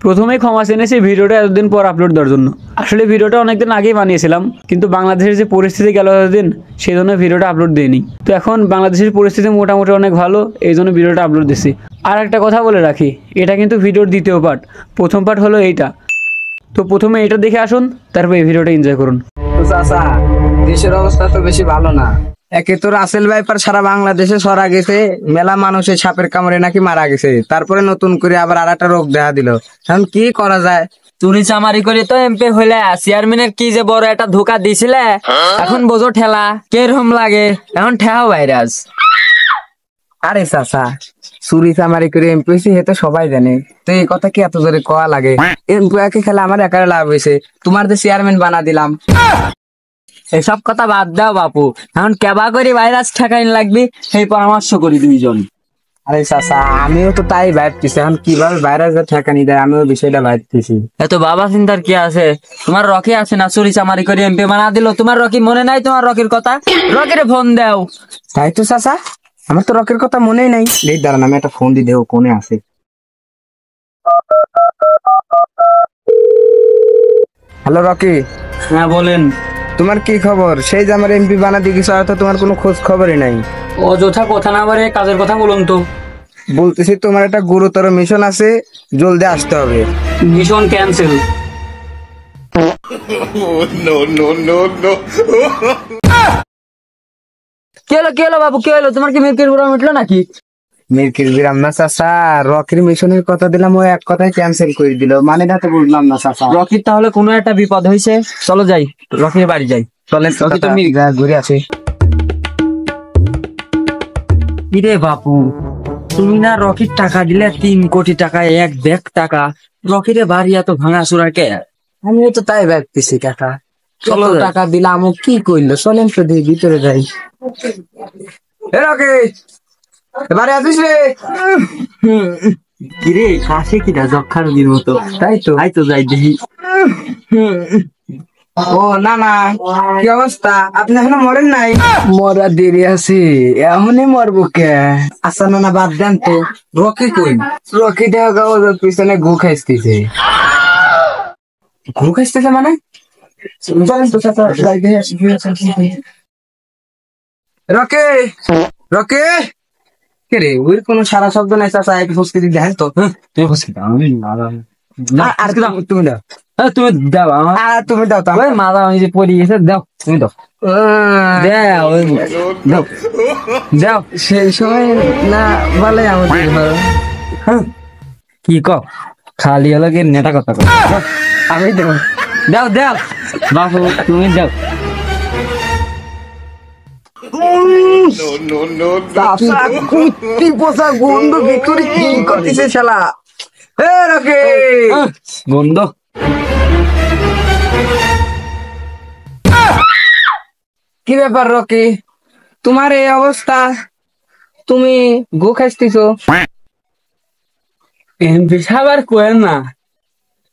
প্রথমেই ক্ষমা চেয়েছি ভিডিওটা এতদিন পর আপলোড দেওয়ার জন্য। আসলে ভিডিওটা অনেকদিন আগেই বানিয়েছিলাম, কিন্তু বাংলাদেশের যে পরিস্থিতি গেল এতদিন, সেই জন্য ভিডিওটা আপলোড দিইনি। তো এখন বাংলাদেশের পরিস্থিতি মোটামুটি অনেক ভালো, এই জন্য ভিডিওটা আপলোড দিছি। আর একটা কথা বলে রাখি, এটা কিন্তু ভিডিওর দ্বিতীয় পার্ট। প্রথম পার্ট হলো এইটা। তো প্রথমে এটা দেখে আসুন, তারপর এই ভিডিওটা এনজয় করুন। চাচা, দেশের অবস্থা তো বেশি ভালো না। একে তো রাসেল ভাইপার সারা বাংলাদেশে ছড়া গেছে, মেলা মানুষের সাপের কামড়ে নাকি মারা গেছে, তারপরে নতুন করে আবার আর একটা রোগ দেখা দিল। এখন কি করা যায়? চুরি চামারি করে তো এমপি হইলে, চেয়ারম্যানের কি যে বড় একটা ধোকা দিছিলে, এখন বোঝো ঠেলা কেরকম লাগে। এখন ঠেহাও ভাইরাস। আরে চাচা, চুরি চামারি করে এমপি হয়েছে হে তো সবাই জানে, তো এই কথা কি এত জোরে কওয়া লাগে? এমপি খেলে আমার একারে লাভ হয়েছে, তোমার যে চেয়ারম্যান বানা দিলাম। এসব কথা বাদ দাও বাপু, এখন কেবা করে ভাইরাস ঠেকাইন লাগবে সেই পরামর্শ করি দুইজন। আরে চাচা, আমিও তো তাই ভাবতেছি, এখন কিভাবে ভাইরাস ঠেকানি দেয় আমিও বিষয়টা ভাবতেছি। এত বাবা চিন্তার কি আছে? তোমার রকি আছে না, চুরি চামারি করে এমপি বানা দিল। তোমার রকি মনে নাই? তোমার রকির কথা, রকির ফোন দাও। তাই তো চাচা, আমার তো রকের কথা মনেই নাই। এই দাঁড়ান, আমি একটা ফোন দিয়ে দেবো, কোনে আছে। Hello Rocky. হ্যাঁ বলেন। তোমার কি খবর? সেই যে আমার এমপি বানাতে গেছো, আর তো তোমার কোনো খোঁজ খবরই নাই। অযথা কথা না বাড়ে কাজের কথা বলুন তো। বলতেছি তোমার একটা গুরুতর মিশন আছে, জলদি আসতে হবে। Mission cancel. কি হলো বাবু, কি হলো? তোমার কি মির্কির বুড়া মিটলো নাকি? মির্কির বিরাম না চাচা, রকির মিশনের কথা দিলাম, ও এক কথায় ক্যান্সেল করে দিল, মানে না তো বুঝলাম না চাচা। রকির তাহলে কোনো একটা বিপদ হয়েছে, চলো যাই রকির বাড়ি যাই। চলেন রকি তো ঘুরে আসি। কিরে বাপু, তুমি না রকির টাকা দিলে 3 কোটি টাকা, এক ব্যাগ টাকা, রকিরে বাড়ি এত ভাঙা চুরা কে? আমিও তো তাই ভাবতেছি কাকা, চলো চলো টাকা দিলাম, ও কি করলো? চলেন তো দেখি, ভিতরে যাই। এ রকি, এবারে আসিস রে। কিরে কাশে কিনা যক্ষার দিন মতো, তাই তো। তাই তো যাই দেখি। ও না না, কি অবস্থা? আপনি এখনো মরেন নাই? মরা দেরি আছে, এমনই মরবো কে? আচ্ছা না না, বাদ দেন তো। রকি কই? রকি দেখা ওদের পিছনে গু খাইতেছে। গু খাইতেছে মানে? চলেন তো চাচা, যাই দেখে আসি। রকি, রকি, কে রে? ওর কোনো সারা শব্দ নাই চাচা, এক সংস্কৃতি দেখেন তো। তুমি বসে দাও, আমি না আর তুমি দাও, তুমি দাও আমার, আর তুমি দাও তো। ওই মাথা আমি যে পড়ে গেছে, দাও তুমি দাও, দাও দাও দাও। সেই সময় না বলে আমাদের কি কও? খালি হলো কি নেতা কথা কও? আমি দেবো। দাও দাও বাবু, তুমি দাও। কুত্তি পোষা গন্ধ ভিতরে কি করতেছে শালা? এ রকি, গন্ধ। কি ব্যাপার রকি, তোমার এই অবস্থা? তুমি গু খাইতেছো? এমপি সাহেব আর কোয়েন না,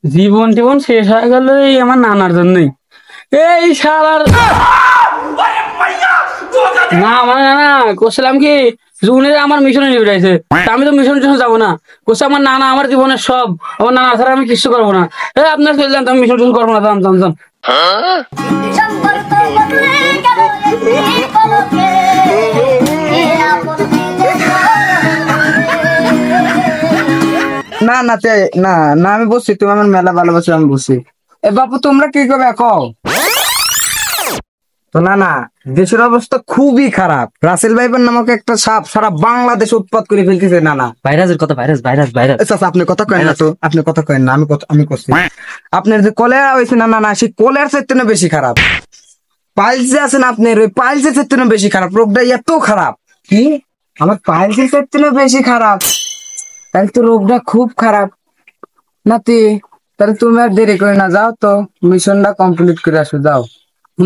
জীবন টিবন শেষ হয়ে গেল এই আমার নানার জন্যই। এই শালার না, মানে না করছিলাম কি, জুনের আমার মিশনে নিয়ে আমি তো মিশনের জন্য যাবো না। কোথায় আমার নানা আমার জীবনের সব, আমার নানা ছাড়া আমি কিছু করবো না। আপনার চলে যান, আমি মিশন টিশন করবো না, যান যান যান। না না না না, আমি বসছি, তুমি আমার মেলা ভালোবাসো, আমি বসছি। এ বাপু, তোমরা কি করবে কও তো? না না, দেশের অবস্থা খুবই খারাপ। রাসেল ভাইপার নামক একটা সাপ সারা বাংলাদেশ উৎপাত করে ফেলতেছে। না না, ভাইরাসের কথা, ভাইরাস ভাইরাস ভাইরাস। আচ্ছা আপনি কথা কয়েন না তো, আপনি কথা কয়েন না, আমি করছি। আপনার যে কলেরা হয়েছে, না না না, সেই কলের চেয়ে বেশি খারাপ। পাইলস যে আছেন আপনার, ওই পাইলসের চেয়ে বেশি খারাপ। রোগটা এত খারাপ। কি? আমার পাইলসের চেয়ে বেশি খারাপ? তাহলে তো রোগটা খুব খারাপ নাতি। তাহলে তুমি আর দেরি করে না, যাও তো মিশনটা কমপ্লিট করে আসো, যাও।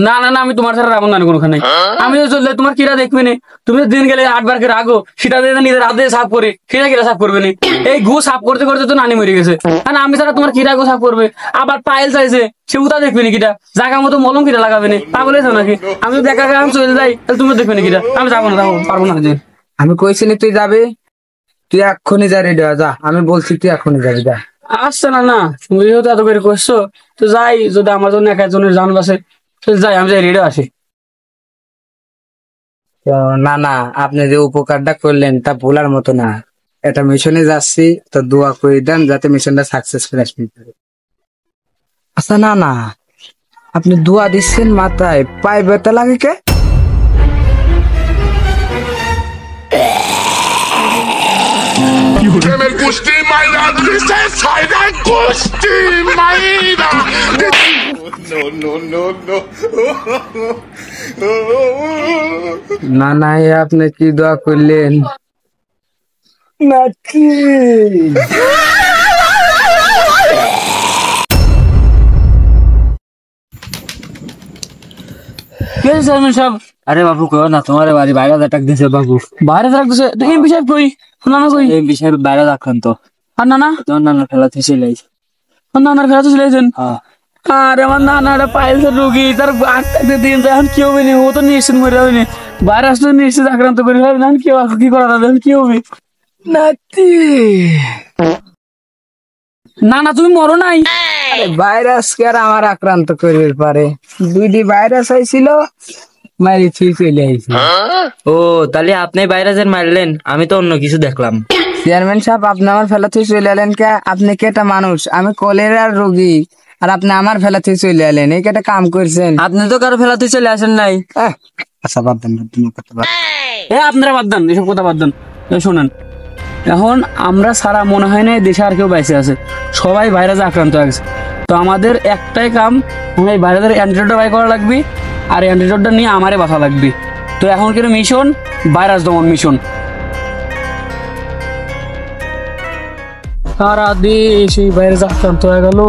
না না না, আমি তোমার ছাড়া রাখবো না কোনোখানে। আমি তো চললে তোমার কিরা দেখবে না। তুমি দিন গেলে 8 বার করে রাখো, সেটা দিয়ে নিজের হাতে সাফ করে, সেটা কিরা সাফ করবে না। এই গু সাফ করতে করতে তো নানি মরে গেছে। আর আমি ছাড়া তোমার কিরা গু সাফ করবে? আবার পাইল চাইছে, সে উতা দেখবে না কিটা, জায়গা মতো মলম কিটা লাগাবে না, পাগল হয়েছে নাকি? আমি তো দেখা আমি চলে যাই, তাহলে তুমি দেখবে না কিটা? আমি যাবো না, যাবো পারবো না। আমি কইছি তুই যাবি, তুই এক্ষুনি যা, রেডি যা, আমি বলছি তুই এক্ষুনি যাবি, যা। আসছে না না, তুমি যেহেতু এত করে করছো, তো যাই, যদি আমার জন্য এক একজনের জান বাসে, তো যাই, আমি যাই রেডি আসি। তো না না, আপনি যে উপকারটা করলেন তা ভোলার মতো না। এটা মিশনে যাচ্ছি, তো দোয়া করে দেন যাতে মিশনটা সাকসেসফুল আসবে। আচ্ছা না না, আপনি দোয়া দিচ্ছেন মাথায়, পায়ে ব্যথা লাগে কে? Preme Gusti meiner Liste, seine Gusti meiner. না না, এ আপনি কি দোয়া করলেন নাকি? কি হয়েছে চেয়ারম্যান সাহেব? আরে বাবু কো না, তোমার বাড়ি বাইরে অ্যাটাক দিছে বাবু। বাইরে থাকতেছে তো এমপি সাহেব কই? নানা কই? এই বিষয়ে বাইরে আক্রান্ত। আর নানা? তোমার নানা ফেলাতে চলে আইছে। আর নানার ফেরাতে চলে গেছেন? হ্যাঁ। আরে আমার নানাটা পাইলসের রোগী, তার বাচ্চাদের দিন তো এখন কি হবে না, ও তো নিশ্চিত মরে যাবে না, বাইরে আসলে নিশ্চিত আক্রান্ত করে হবে না, কি করা যাবে, এখন কি হবে? নাতি না না, তুমি মরো নাই? ভাইরাস কে আর আমার আক্রান্ত করবে পারে? দুইটি ভাইরাস আইছিল, মারি থুই চলে আইছি। ও তাহলে আপনি ভাইরাসের মারলেন, আমি তো অন্য কিছু দেখলাম। চেয়ারম্যান সাহেব, আপনি আমার ফেলা থুই চলে এলেন কে? আপনি কেটা মানুষ, আমি কলেরার রোগী, আর আপনি আমার ফেলা থুই চলে এলেন, এই কেটা কাম করছেন? আপনি তো কারো ফেলাতে চলে আসেন নাই। আচ্ছা বাদ দেন, তুমি কথা বাদ। আপনারা বাদ দেন, এসব কথা বাদ দেন। শোনেন, এখন আমরা সারা মনে হয় না এই দেশে আর কেউ বেঁচে আছে, সবাই ভাইরাসে আক্রান্ত হয়ে গেছে। তো আমাদের একটাই কাম, এই ভাইরাসের অ্যান্টিডোটটা বাই করা লাগবে, আর অ্যান্টিডোটটা নিয়ে আমারে বাঁচা লাগবে। তো এখন কিন্তু মিশন ভাইরাস দমন মিশন। সারা দেশ এই ভাইরাস আক্রান্ত হয়ে গেল,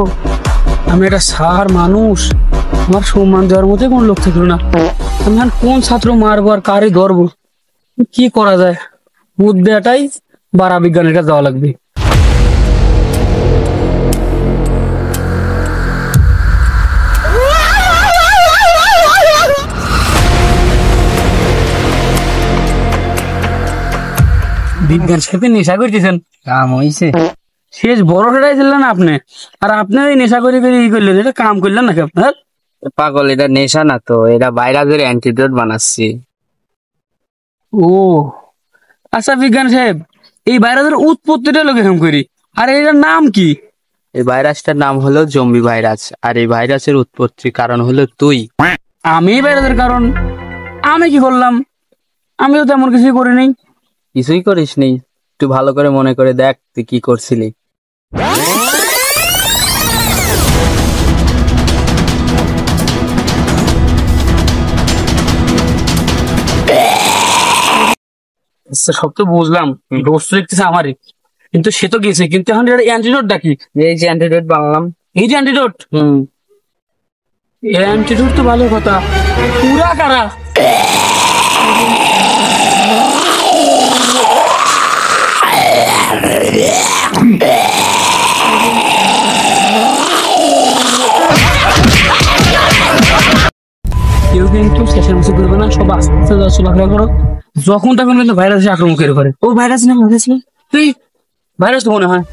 আমি একটা সার মানুষ, আমার সম্মান দেওয়ার মধ্যে কোন লোক থাকলো না। আমি এখন কোন ছাত্র মারবো আর কারে ধরবো, কি করা যায়? বুদ্ধি এটাই, বারা বিজ্ঞানের কাছে যাওয়া লাগবে। বিজ্ঞান সাহেবের নেশা করতেছেন, কাম হইছে? শেষ বড় সেটাই ছিলেন না আপনি, আর আপনি এই নেশা করে করে ই করলেন, এটা কাম করলেন নাকি আপনার? পাগল, এটা নেশা না তো, এটা ভাইরাসের অ্যান্টিডোট বানাচ্ছি। ও আচ্ছা বিজ্ঞান সাহেব, এই ভাইরাসের উৎপত্তিটা লোক এরকম করি, আর এটার নাম কি? এই ভাইরাসটার নাম হলো জম্বি ভাইরাস, আর এই ভাইরাসের উৎপত্তির কারণ হলো তুই। আমি এই ভাইরাসের কারণ? আমি কি করলাম? আমিও তেমন কিছুই করিনি। কিছুই করিস নি, একটু ভালো করে মনে করে দেখ তুই কি করছিলি। আচ্ছা, সব তো বুঝলাম, দোষ তো দেখতেছে আমারই, কিন্তু সে তো গেছে, কিন্তু এখন এটা অ্যান্টিডোটটা কি? এই যে অ্যান্টিডোট বানালাম। এই যে অ্যান্টিডোট, অ্যান্টিডোট তো ভালো কথা, পুরা কারা? কেউ কিন্তু শেষের বসে করবে না, সব আস্তে আস্তে চলাফেরা করো, যখন তখন কিন্তু ভাইরাস আক্রমণ করে পারে। ও ভাইরাস না, ভাইরাস না। তুই ভাইরাস তো মনে হয়।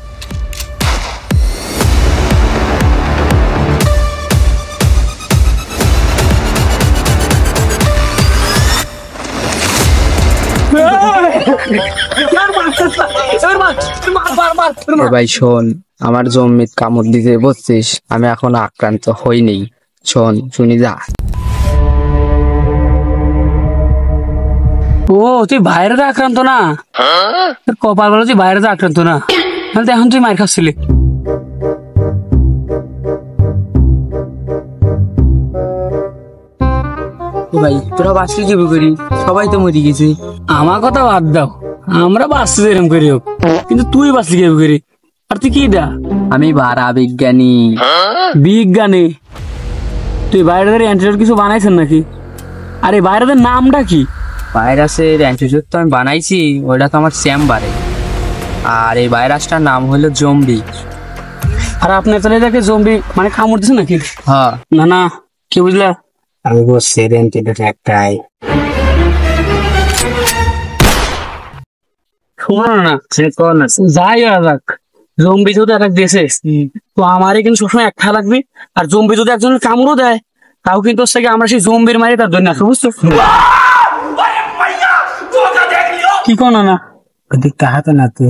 এ ভাই শোন, আমার জম্মিত কামড় দিতে বসছিস, আমি এখন আক্রান্ত হইনি। শোন, শুনি যা। ও তুই ভাইরাসে আক্রান্ত না, তোর কপাল বলো তুই ভাইরাসে আক্রান্ত না, তাহলে তো এখন তুই মার খাচ্ছিলি। ভাই তোরা বাঁচলি কি করি, সবাই তো মরে গেছে। আমার কথা বাদ দাও, আমরা বাঁচতে এরকম করি হোক, কিন্তু তুই বাঁচলি কেউ করি, আর তুই কি দা? আমি বারা বিজ্ঞানী। বিজ্ঞানী? তুই ভাইরাসের অ্যান্টিডোট কিছু বানাইছেন নাকি? আর এই ভাইরাসের নামটা কি? ভাইরাসের অ্যান্টিডোট তো আমি বানাইছি, ওইটা তো আমার চেম্বারে। আর এই ভাইরাসটার নাম হলো জম্বি। আর আপনার তাহলে এটাকে জম্বি মানে কামড় দিছে নাকি? হ্যাঁ, না না, কি বুঝলা? আমি বলছি অ্যান্টিডোট একটাই। শোনো না, যাই হওয়া যাক, জম্বি যদি অ্যাটাক দিয়েছে তো আমারই কিন্তু সবসময় একটা লাগবে, আর জম্বি যদি একজনের কামড়ও দেয় তাও কিন্তু হচ্ছে কি আমরা সেই জম্বির মারি তার দৈন্য আসবো, বুঝছো? কি কোন না ওদিক তাহাতে নাতি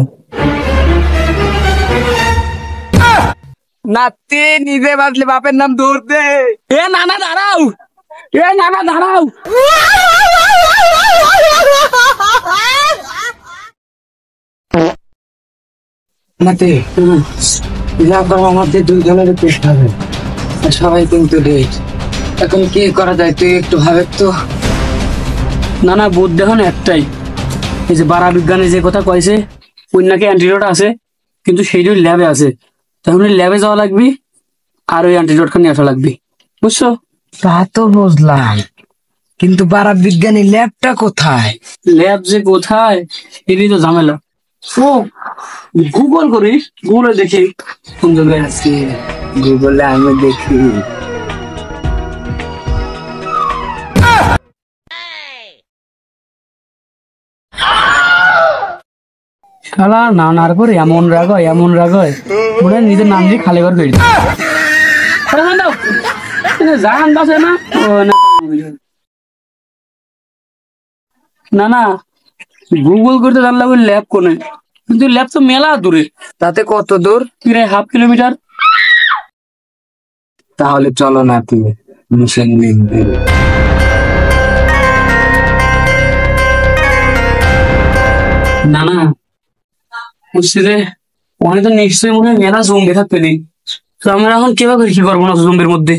নাতি নিজে বাঁচলে বাপের নাম দৌড় দে। এ নানা দাঁড়াও, এ নানা দাঁড়াও। নাতি যা করো আমাদের দুইজনের পেট হবে, সবাই কিন্তু রেট। এখন কি করা যায় তুই একটু ভাবে তো। নানা বুধ দেখুন একটাই, এই যে বারা বিজ্ঞানী যে কথা কয়েছে ওই নাকি অ্যান্টিডোট আছে, কিন্তু সেই জন্য ল্যাবে আছে, তখন ল্যাবে যাওয়া লাগবে আর ওই অ্যান্টিডোট খানি আসা লাগবে, বুঝছো? তা তো বুঝলাম, কিন্তু পাড়া বিজ্ঞানী ল্যাবটা কোথায়? ল্যাব যে কোথায় এটাই তো ঝামেলা। ও গুগল করিস, গুগলে দেখি কোন জায়গায় আছে। গুগলে আমি দেখি। শালা নানার করে এমন রাগ হয়, এমন রাগ হয় মনে হয় নিজের নাম দিয়ে খালি ঘর করে জান বাসে না। ও না না গুগল করতে জানলাম ওই ল্যাব কোনে, কিন্তু ল্যাব তো মেলা দূরে, তাতে কত দূর? প্রায় 1/2 কিলোমিটার। তাহলে চলো না তুমি মিশন লিখবে। না না বুঝছি রে, ওখানে তো নিশ্চয়ই মনে হয় মেলা জম্বি থাকবে নি, তো আমরা এখন কিভাবে কি করবো না জম্বির মধ্যে?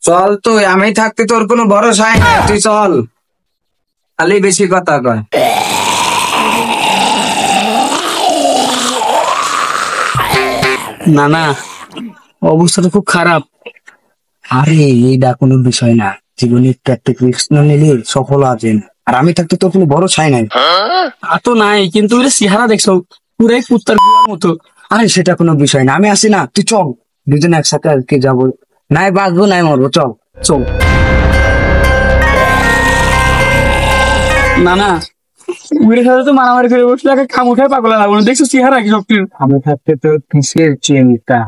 চল তুই, আমি থাকতে তোর কোনো ভরসাই না, তুই চল। খালি বেশি কথা কয়। না না অবস্থা তো খুব খারাপ। আরে এইটা কোনো বিষয় না, জীবনে একটু একটা কৃষ্ণ নিলে সফল আছেন, আর আমি থাকতে তোর কোনো ভরসাই নাই। তা তো নাই, কিন্তু ওই চেহারা দেখছো পুরাই কুত্তার গুয়ার মতো। আরে সেটা কোনো বিষয় না, আমি আসি না, তুই চল, দুজন একসাথে আজকে যাবো, নাই বাঁচবো নাই মরবো, চল চল। না না উড়ে সাথে তো মারামারি করে বসলে একটা খাম উঠায় পাগলা লাগলো, দেখছো চেহারা কি সব? আমি থাকতে তোর কিসের চিন্তা?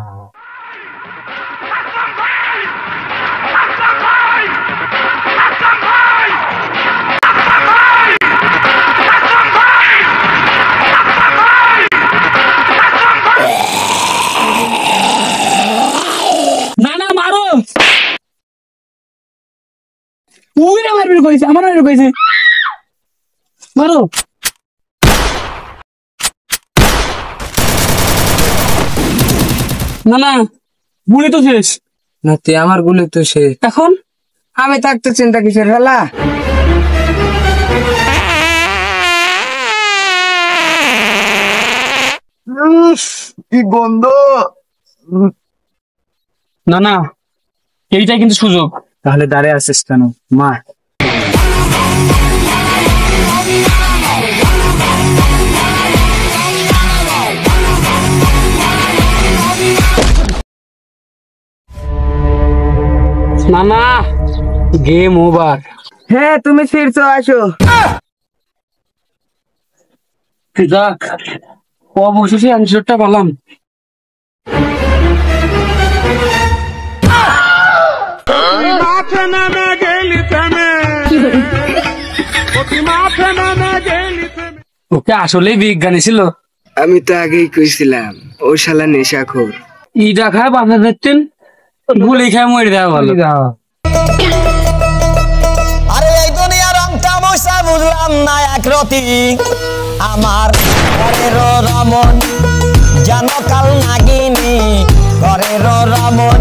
না না মারো, উড়ে মারবি কইছে, আমার মারবি কইছে, মারো। না না গুলি তো শেষ। না তুই আমার গুলি তো সে, এখন আমি থাকতে চিন্তা কিসের ফেলা? কি গন্ধ! না না এইটাই কিন্তু সুযোগ। তাহলে দাঁড়িয়ে আছিস কেন, মা? না না গেম ওভার। হ্যাঁ তুমি ফিরছো, আসো। যাক অবশেষে অ্যান্সারটা পেলাম। ওকে আসলেই বিজ্ঞানী ছিল। আমি তো আগেই কইছিলাম ও শালা নেশাখোর। ইটা খায় বাঁধা দেখতেন, গুলি খায় মরে দেওয়া ভালো। আরে এই দুনিয়ার রংটা মশা বুঝলাম না একরতি, আমার ঘরের রমন যেন কাল নাগিনী, ঘরের রমন